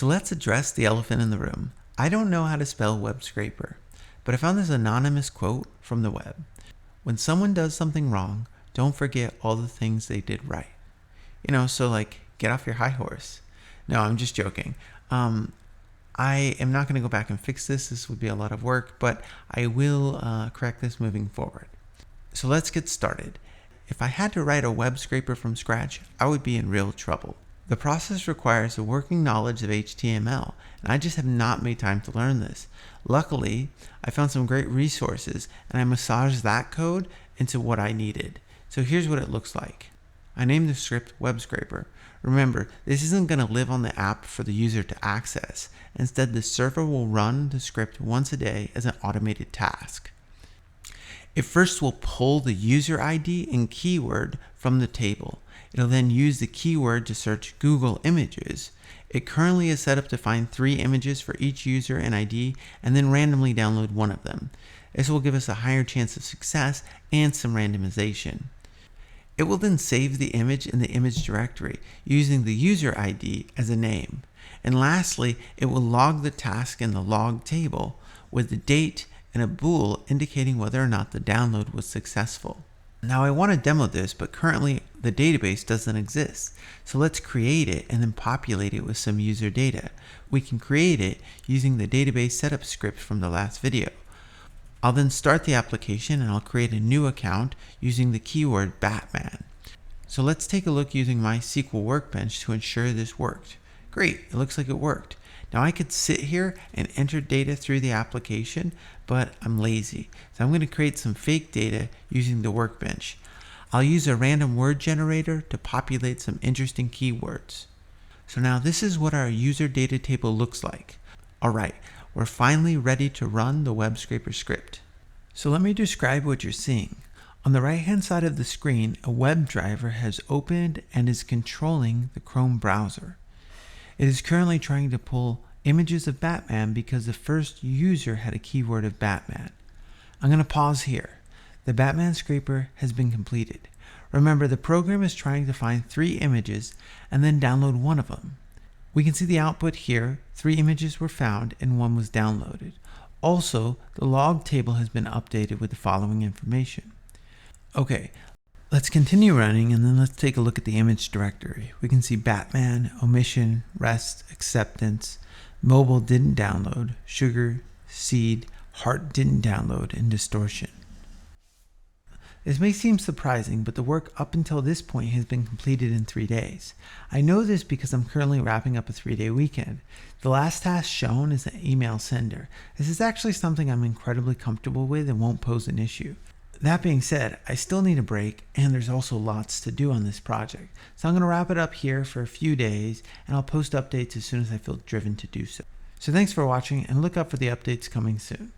So let's address the elephant in the room. I don't know how to spell web scraper, but I found this anonymous quote from the web. When someone does something wrong, don't forget all the things they did right. So like, get off your high horse. No, I'm just joking. I am not going to go back and fix this. This would be a lot of work, but I will correct this moving forward. So let's get started. If I had to write a web scraper from scratch, I would be in real trouble. The process requires a working knowledge of HTML, and I just have not made time to learn this. Luckily, I found some great resources, and I massaged that code into what I needed. So here's what it looks like. I named the script Web Scraper. Remember, this isn't going to live on the app for the user to access. Instead, the server will run the script once a day as an automated task. It first will pull the user ID and keyword from the table. It'll then use the keyword to search Google Images. It currently is set up to find 3 images for each user and ID and then randomly download one of them. This will give us a higher chance of success and some randomization. It will then save the image in the image directory using the user ID as a name. And lastly, it will log the task in the log table with the date and a bool indicating whether or not the download was successful. Now I want to demo this, but currently the database doesn't exist. So let's create it and then populate it with some user data. We can create it using the database setup script from the last video. I'll then start the application and I'll create a new account using the keyword Batman. So let's take a look using MySQL Workbench to ensure this worked. Great, it looks like it worked. Now I could sit here and enter data through the application, but I'm lazy. So I'm going to create some fake data using the Workbench. I'll use a random word generator to populate some interesting keywords. So now this is what our user data table looks like. Alright, we're finally ready to run the web scraper script. So let me describe what you're seeing. On the right hand side of the screen, a web driver has opened and is controlling the Chrome browser. It is currently trying to pull images of Batman because the first user had a keyword of Batman. I'm going to pause here. The Batman scraper has been completed. Remember, the program is trying to find 3 images and then download one of them. We can see the output here. 3 images were found and 1 was downloaded. Also, the log table has been updated with the following information. Okay, let's continue running and then let's take a look at the image directory. We can see Batman, omission, rest, acceptance, mobile didn't download, sugar, seed, heart didn't download, and distortion. This may seem surprising, but the work up until this point has been completed in 3 days. I know this because I'm currently wrapping up a 3-day weekend. The last task shown is an email sender. This is actually something I'm incredibly comfortable with and won't pose an issue. That being said, I still need a break and there's also lots to do on this project. So I'm going to wrap it up here for a few days and I'll post updates as soon as I feel driven to do so. So thanks for watching and look out for the updates coming soon.